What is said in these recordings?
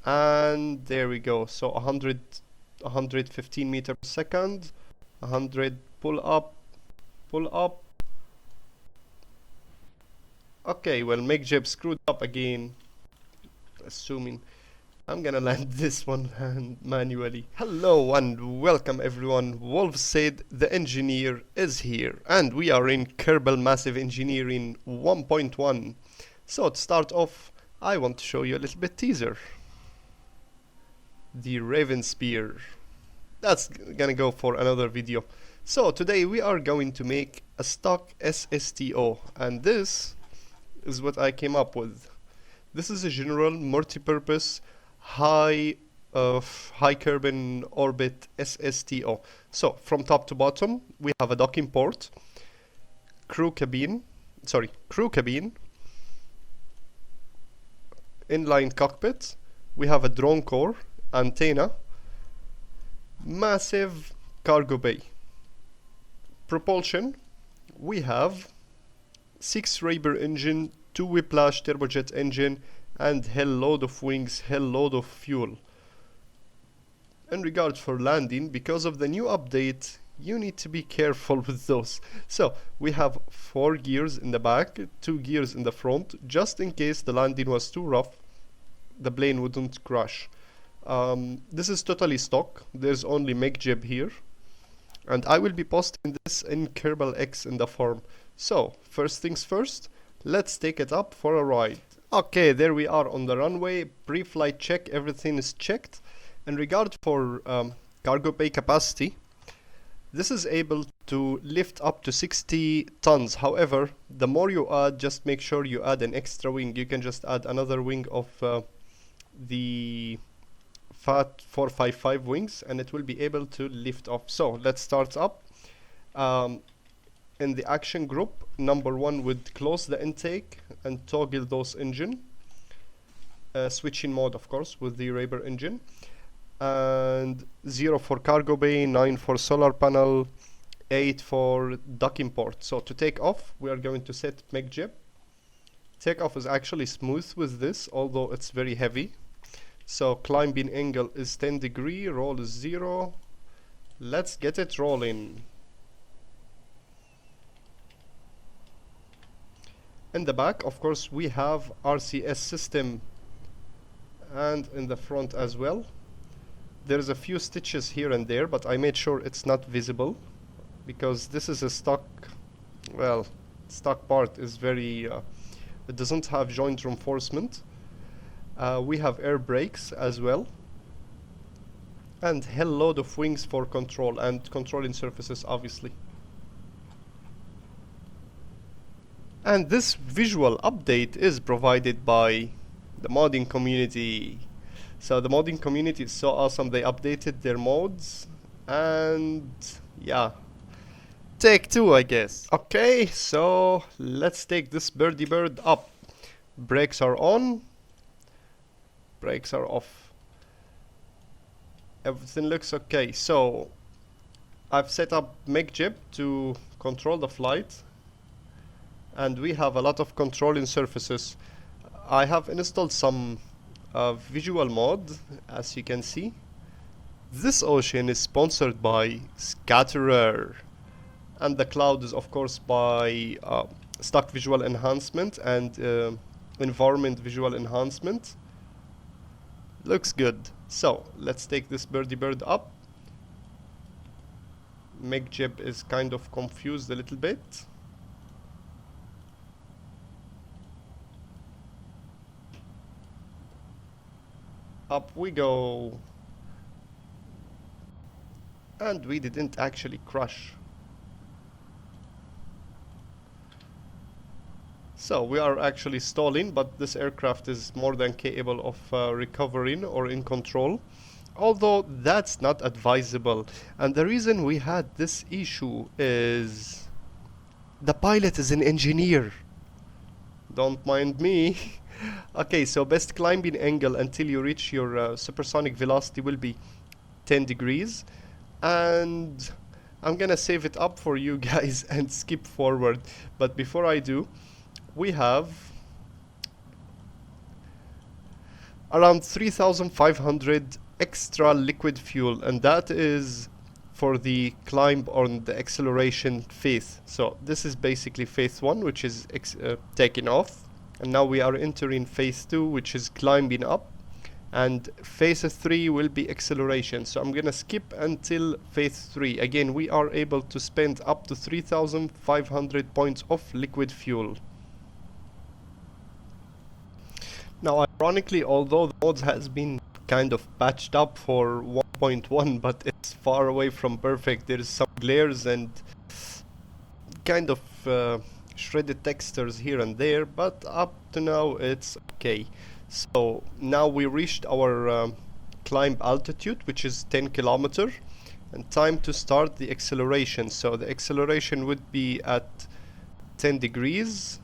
and there we go. So 115 meter per second, 100, pull up, pull up. Okay, well, MKX screwed up again, assuming I'm gonna land this one manually. Hello and welcome everyone. WOLVSAid the engineer is here, and we are in Kerbal Massive Engineering 1.1. So to start off, I want to show you a little bit teaser. The Raven Spear. That's gonna go for another video. So today we are going to make a stock SSTO, and this is what I came up with. This is a general multi-purpose high carbon orbit SSTO. So from top to bottom we have a docking port, crew cabin, inline cockpit, we have a drone core, antenna, massive cargo bay. Propulsion, we have 6 Raber engine, 2 Whiplash turbojet engine, and hell load of wings, hell load of fuel. In regards for landing, because of the new update, you need to be careful with those. So we have 4 gears in the back, 2 gears in the front, just in case the landing was too rough, the plane wouldn't crash. This is totally stock. There's only MKX here, and I will be posting this in Kerbal X in the forum. So first things first, let's take it up for a ride. Okay, there we are on the runway. Pre-flight check, everything is checked. In regard for cargo bay capacity, this is able to lift up to 60 tons. However, the more you add, just make sure you add an extra wing. You can just add another wing of the FAT 455 wings, and it will be able to lift off. So let's start up. In the action group, number 1 would close the intake and toggle those engine, switching mode of course with the Raber engine, and 0 for cargo bay, 9 for solar panel, 8 for docking port. So to take off, we are going to set MKX. Takeoff is actually smooth with this, although it's very heavy. So climbing angle is 10 degree, roll is 0. Let's get it rolling. In the back, of course, we have RCS system, and in the front as well. There's a few stitches here and there, but I made sure it's not visible because this is a stock, well, stock part is very, it doesn't have joint reinforcement. We have air brakes as well, and hell load of wings for control and controlling surfaces obviously. And this visual update is provided by the modding community. So the modding community is so awesome, they updated their mods, and yeah, take 2 I guess. Okay, so let's take this birdie bird up. Brakes are on, brakes are off. Everything looks okay. So I've set up MKX to control the flight, and we have a lot of controlling surfaces. I have installed some visual mod, as you can see. This ocean is sponsored by Scatterer, and the cloud is of course by stock visual enhancement and environment visual enhancement. Looks good. So let's take this birdie bird up. MKX is kind of confused a little bit. Up we go, and we didn't actually crash. So we are actually stalling, but this aircraft is more than capable of recovering or in control, although that's not advisable. And the reason we had this issue is the pilot is an engineer. Don't mind me. Okay, so best climbing angle until you reach your supersonic velocity will be 10 degrees, and I'm gonna save it up for you guys and skip forward. But before I do, we have around 3,500 extra liquid fuel, and that is for the climb on the acceleration phase. So this is basically phase 1, which is taking off, and now we are entering phase 2, which is climbing up, and phase 3 will be acceleration. So I'm gonna skip until phase 3. Again, we are able to spend up to 3,500 points of liquid fuel. Now, ironically, although the mod has been kind of patched up for 1.1, but it's far away from perfect. There's some glares and kind of shredded textures here and there, but up to now it's okay. So now we reached our climb altitude, which is 10 kilometers, and time to start the acceleration. So the acceleration would be at 10 degrees.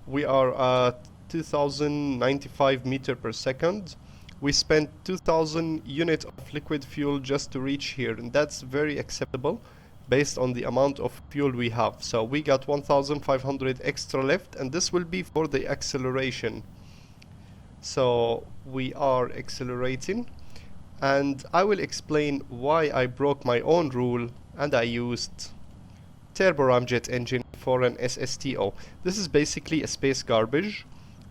We are at 2095 meter per second. We spent 2000 units of liquid fuel just to reach here, and that's very acceptable based on the amount of fuel we have. So we got 1500 extra left, and this will be for the acceleration. So we are accelerating, and I will explain why I broke my own rule and I used turbo ramjet engine for an SSTO. This is basically a space garbage.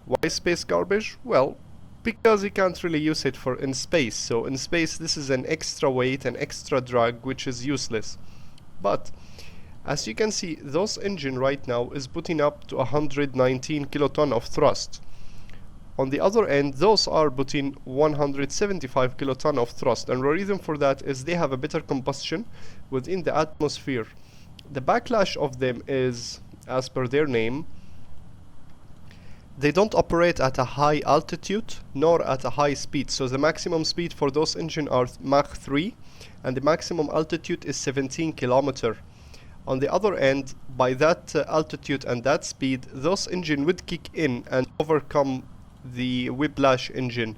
Why space garbage? Well, because you can't really use it for in space. So in space this is an extra weight, an extra drag, which is useless. But as you can see, those engine right now is putting up to 119 kiloton of thrust. On the other end, those are putting 175 kiloton of thrust, and the reason for that is they have a better combustion within the atmosphere. The backlash of them is, as per their name, they don't operate at a high altitude nor at a high speed. So the maximum speed for those engines are Mach 3, and the maximum altitude is 17 kilometers. On the other end, by that altitude and that speed, those engines would kick in and overcome the whiplash engine.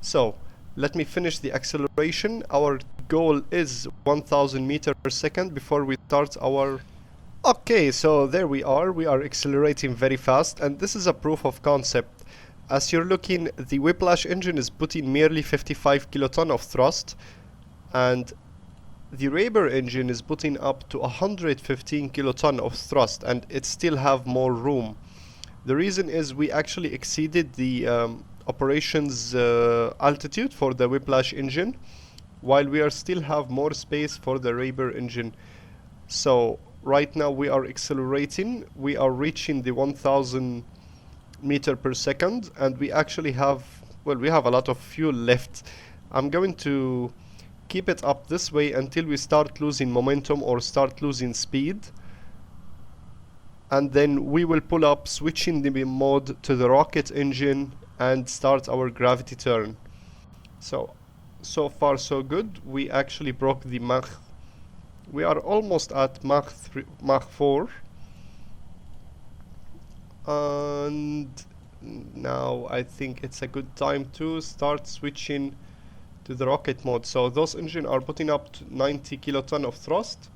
So let me finish the acceleration. Our goal is 1000 meters per second before we start our... Okay, so there we are accelerating very fast, and this is a proof of concept. As you're looking, the whiplash engine is putting merely 55 kiloton of thrust, and the Raber engine is putting up to 115 kiloton of thrust, and it still have more room. The reason is we actually exceeded the operations altitude for the whiplash engine, while we are still have more space for the Raber engine. So right now we are accelerating, we are reaching the 1000 meter per second, and we actually have, well, we have a lot of fuel left. I'm going to keep it up this way until we start losing momentum or start losing speed, and then we will pull up, switching the mode to the rocket engine and start our gravity turn. So far so good. We actually broke the Mach. We are almost at Mach 4, and now I think it's a good time to start switching to the rocket mode. So those engines are putting up to 90 kiloton of thrust,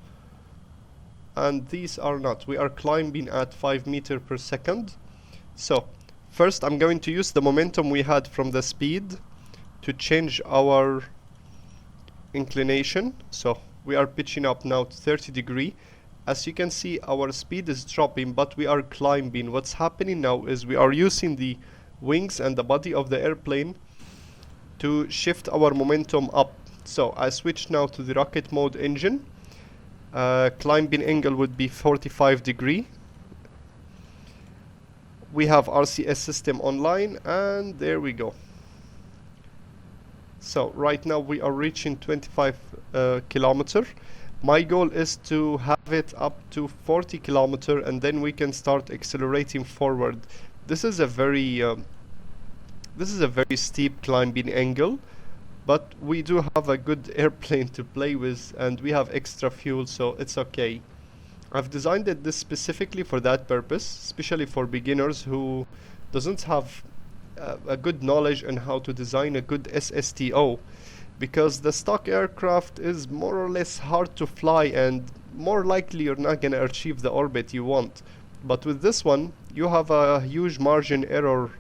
and these are not. We are climbing at 5 meters per second. So first I'm going to use the momentum we had from the speed to change our inclination. So we are pitching up now to 30 degrees. As you can see, our speed is dropping, but we are climbing. What's happening now is we are using the wings and the body of the airplane to shift our momentum up. So I switch now to the rocket mode engine. Climbing angle would be 45 degrees. We have RCS system online, and there we go. So right now we are reaching 25 kilometers. My goal is to have it up to 40 kilometers, and then we can start accelerating forward. This is a very steep climbing angle, but we do have a good airplane to play with, and we have extra fuel, so it's okay. I've designed this specifically for that purpose, especially for beginners who doesn't have a good knowledge on how to design a good SSTO, because the stock aircraft is more or less hard to fly, and more likely you're not gonna achieve the orbit you want. But with this one, you have a huge margin error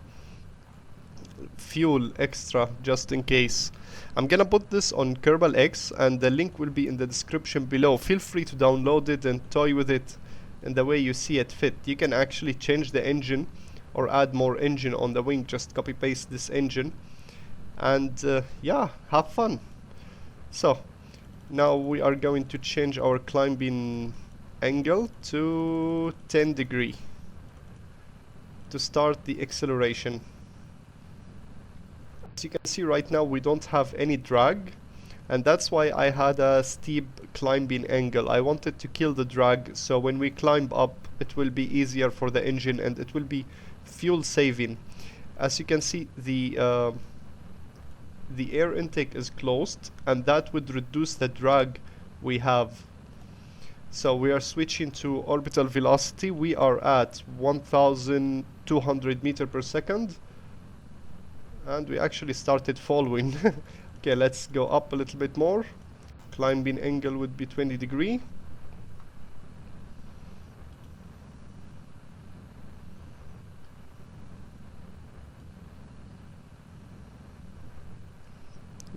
fuel extra just in case. I'm gonna put this on Kerbal X and the link will be in the description below. Feel free to download it and toy with it in the way you see it fit. You can actually change the engine or add more engine on the wing. Just copy paste this engine and yeah, have fun. So now we are going to change our climbing angle to 10 degree to start the acceleration. As you can see right now we don't have any drag, and that's why I had a steep climbing angle. I wanted to kill the drag, so when we climb up it will be easier for the engine and it will be fuel saving. As you can see, the air intake is closed and that would reduce the drag we have. So we are switching to orbital velocity. We are at 1200 meter per second and we actually started following. Okay, let's go up a little bit more. Climbing angle would be 20 degree.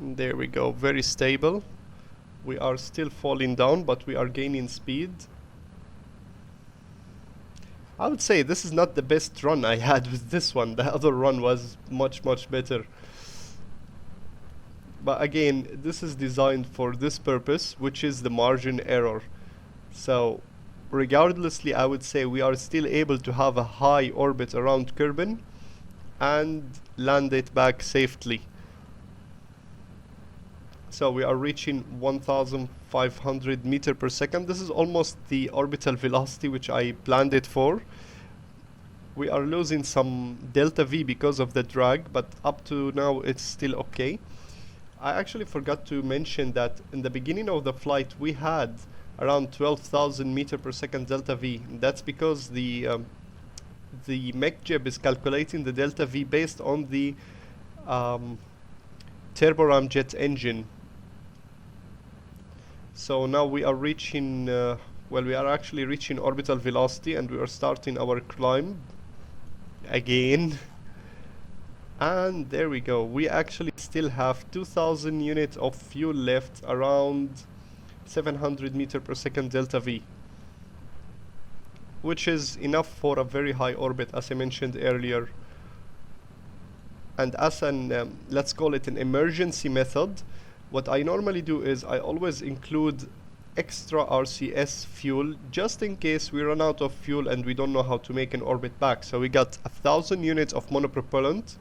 There we go, very stable. We are still falling down, but we are gaining speed. I would say this is not the best run I had with this one. The other run was much better. But again, this is designed for this purpose, which is the margin error. So regardlessly, I would say we are still able to have a high orbit around Kerbal and land it back safely. So we are reaching 1500 meter per second. This is almost the orbital velocity which I planned it for. We are losing some delta V because of the drag, but up to now it's still okay. I actually forgot to mention that in the beginning of the flight we had around 12,000 meter per second delta V. That's because the MechJeb is calculating the delta V based on the turboram jet engine. So now we are reaching, well, we are actually reaching orbital velocity and we are starting our climb again. And there we go. We actually still have 2000 units of fuel left, around 700 meter per second delta V, which is enough for a very high orbit, as I mentioned earlier. And as an, let's call it an emergency method, what I normally do is I always include extra RCS fuel just in case we run out of fuel and we don't know how to make an orbit back. So we got 1000 units of monopropellant.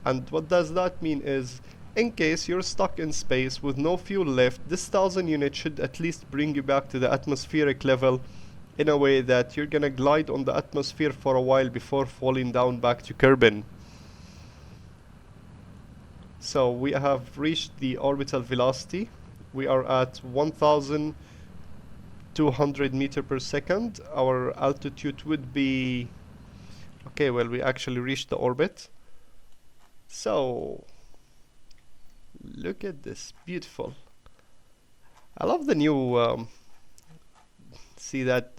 And what does that mean is, in case you're stuck in space with no fuel left, this 1000 units should at least bring you back to the atmospheric level in a way that you're gonna glide on the atmosphere for a while before falling down back to Kerbal. So we have reached the orbital velocity. We are at 1200 meter per second. Our altitude would be, okay, well, we actually reached the orbit. So look at this, beautiful. I love the new see that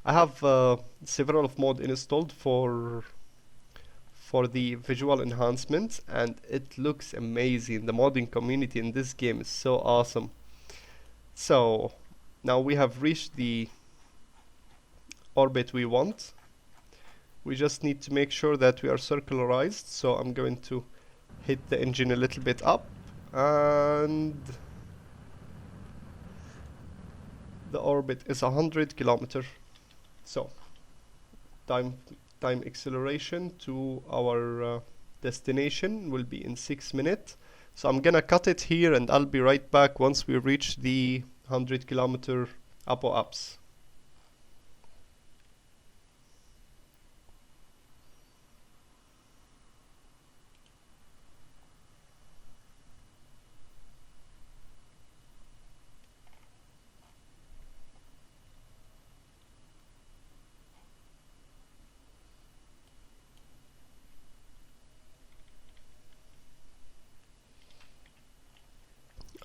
I have several of mod installed for the visual enhancements and it looks amazing. The modding community in this game is so awesome. So now we have reached the orbit we want. We just need to make sure that we are circularized, so I'm going to hit the engine a little bit up and the orbit is 100 kilometers. So time acceleration to our destination will be in 6 minutes. So I'm gonna cut it here and I'll be right back once we reach the 100 kilometer apo-ups.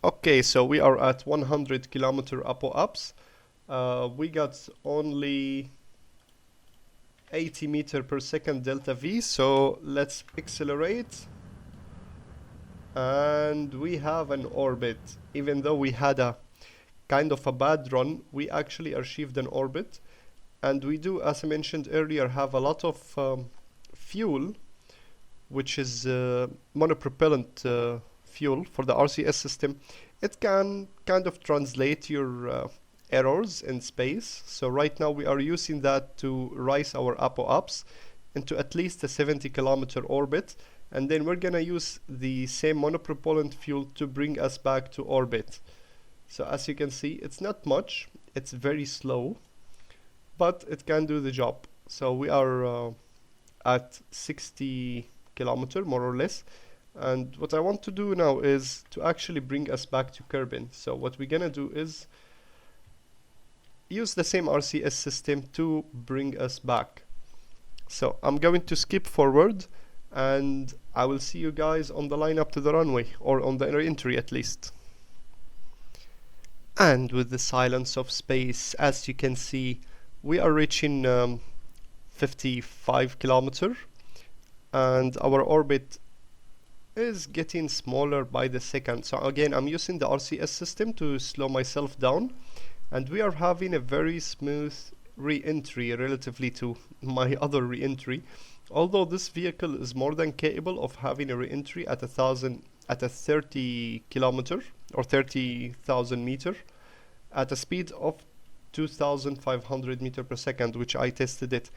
Okay, so we are at 100 kilometer apo-ups. We got only 80 meter per second delta V. So let's accelerate. And we have an orbit. Even though we had a kind of a bad run, we actually achieved an orbit. And we do, as I mentioned earlier, have a lot of fuel, which is monopropellant fuel for the RCS system. It can kind of translate your errors in space. So right now we are using that to rise our apo-ups into at least a 70-kilometer orbit. And then we're gonna use the same monopropellant fuel to bring us back to orbit. So as you can see, it's not much, it's very slow, but it can do the job. So we are at 60 kilometer more or less. And what I want to do now is to actually bring us back to Kerbal. So what we're gonna do is use the same RCS system to bring us back. So I'm going to skip forward, and I will see you guys on the line up to the runway, or on the entry at least. And with the silence of space, as you can see, we are reaching 55 kilometer, and our orbit is getting smaller by the second. So again, I'm using the RCS system to slow myself down, and we are having a very smooth re-entry relatively to my other re-entry. Although this vehicle is more than capable of having a re-entry at a 30 kilometer or 30,000 meter at a speed of 2,500 meter per second, which I tested it,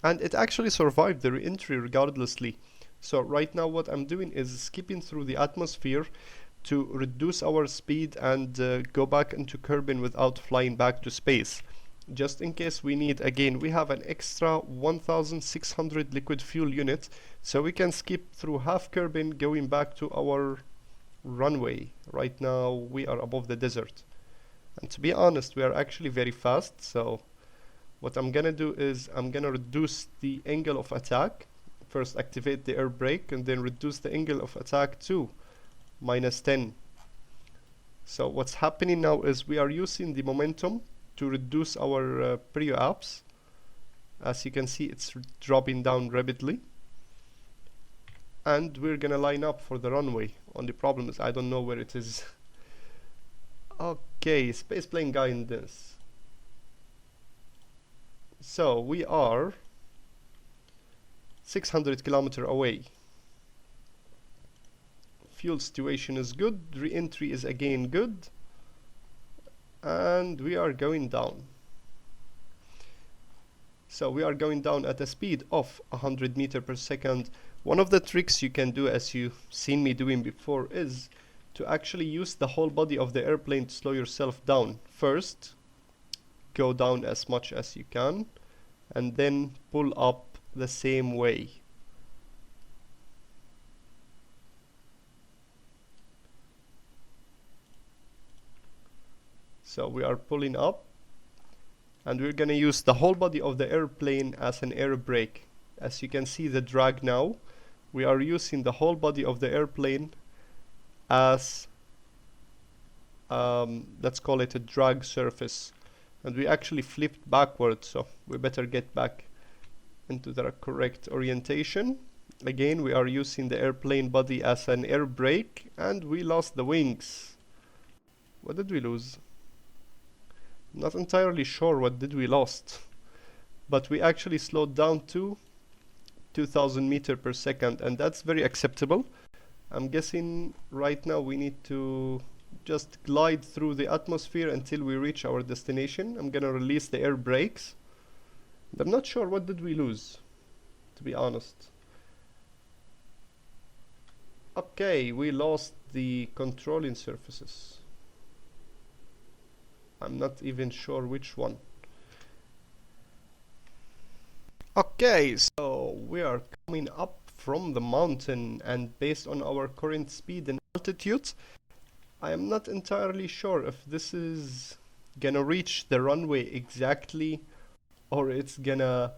and it actually survived the re-entry regardlessly. So right now what I'm doing is skipping through the atmosphere to reduce our speed and go back into Kerbal without flying back to space. Just in case we need, again, we have an extra 1,600 liquid fuel unit, so we can skip through half Kerbal going back to our runway. Right now we are above the desert, and to be honest, we are actually very fast. So what I'm gonna do is I'm gonna reduce the angle of attack. First activate the air brake and then reduce the angle of attack to -10. So what's happening now is we are using the momentum to reduce our pre-ups. As you can see, it's dropping down rapidly, and we're gonna line up for the runway. Only problem is I don't know where it is. Okay, spaceplane guidance. So we are 600 kilometer away. Fuel situation is good, re-entry is again good, and we are going down. So we are going down at a speed of 100 meter per second. One of the tricks you can do, as you've seen me doing before, is to actually use the whole body of the airplane to slow yourself down. First, go down as much as you can, and then pull up the same way. So we are pulling up, and we're gonna use the whole body of the airplane as an air brake. As you can see the drag now, we are using the whole body of the airplane as let's call it a drag surface, and we actually flipped backwards, so we better get back into the correct orientation. Again, we are using the airplane body as an air brake, and we lost the wings. What did we lose? Not entirely sure what did we lost, but we actually slowed down to 2,000 meter per second, and that's very acceptable. I'm guessing right now we need to just glide through the atmosphere until we reach our destination. I'm gonna release the air brakes. I'm not sure what did we lose, to be honest. Okay, we lost the controlling surfaces. I'm not even sure which one. Okay, so we are coming up from the mountain, and based on our current speed and altitude, I am not entirely sure if this is gonna reach the runway exactly, or it's gonna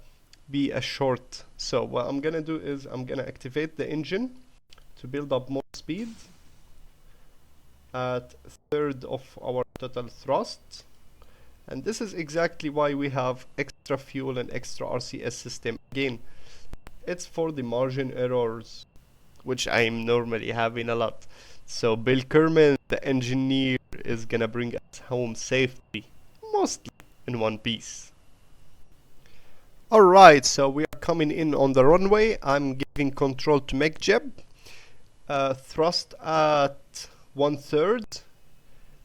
be a short. So what I'm gonna do is I'm gonna activate the engine to build up more speed at a third of our total thrust. And this is exactly why we have extra fuel and extra RCS system. again, it's for the margin errors, which I'm normally having a lot. So Bill Kerman, the engineer, is gonna bring us home safely, mostly in one piece. Alright, so we are coming in on the runway. I'm giving control to MKX. Thrust at 1/3.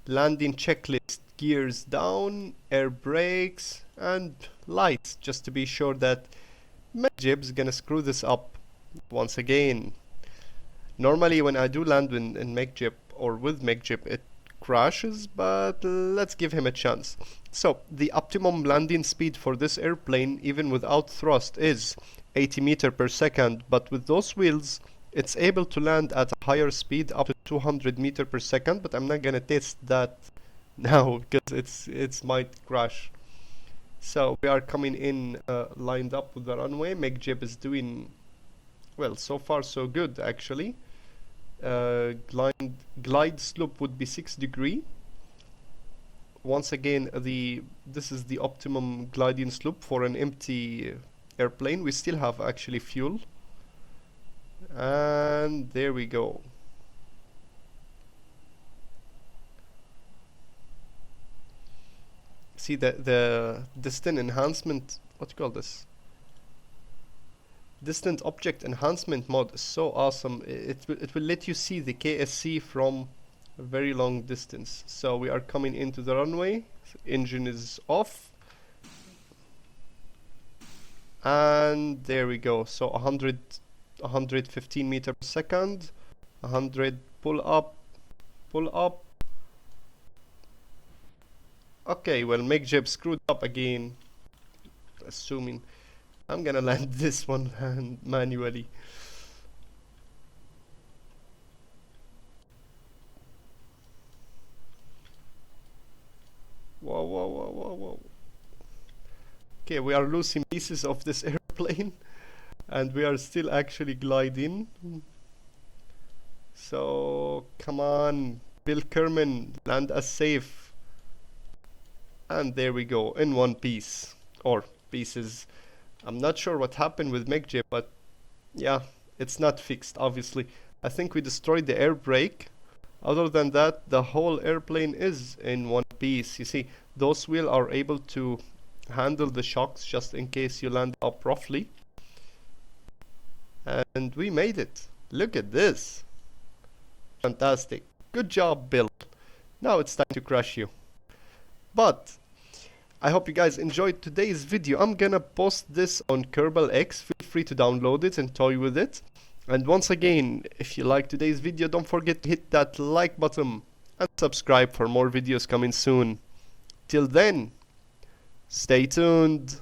Landing checklist, gears down, air brakes, and lights, just to be sure that MKX is gonna screw this up once again. Normally when I do land in MKX or with MKX it crashes, but let's give him a chance. So the optimum landing speed for this airplane, even without thrust, is 80 meters per second, but with those wheels it's able to land at a higher speed, up to 200 meters per second, but I'm not gonna test that now because it's might crash. So we are coming in lined up with the runway. MKX is doing well, so far so good actually. Glide slope would be 6 degrees. Once again, this is the optimum gliding slope for an empty airplane. We still have actually fuel, and there we go. See the distant enhancement, what do you call this? Distant object enhancement mod is so awesome. It will let you see the KSC from a very long distance. So we are coming into the runway. Engine is off, and there we go. So 115 meters per second. 100, pull up, pull up. Okay, well, MKX screwed up again. Assuming I'm gonna land this one manually. Whoa, whoa, whoa, whoa, whoa. Okay, we are losing pieces of this airplane, and we are still actually gliding. So, come on, Bill Kerman, land us safe. And there we go, in one piece, or pieces. I'm not sure what happened with MKX, but yeah, it's not fixed, obviously. I think we destroyed the air brake. Other than that, the whole airplane is in one piece. You see, those wheels are able to handle the shocks just in case you land up roughly. And we made it. Look at this. Fantastic. Good job, Bill. Now it's time to crash you. But I hope you guys enjoyed today's video. I'm gonna post this on Kerbal X. Feel free to download it and toy with it. And once again, if you like today's video, don't forget to hit that like button and subscribe for more videos coming soon. Till then, stay tuned.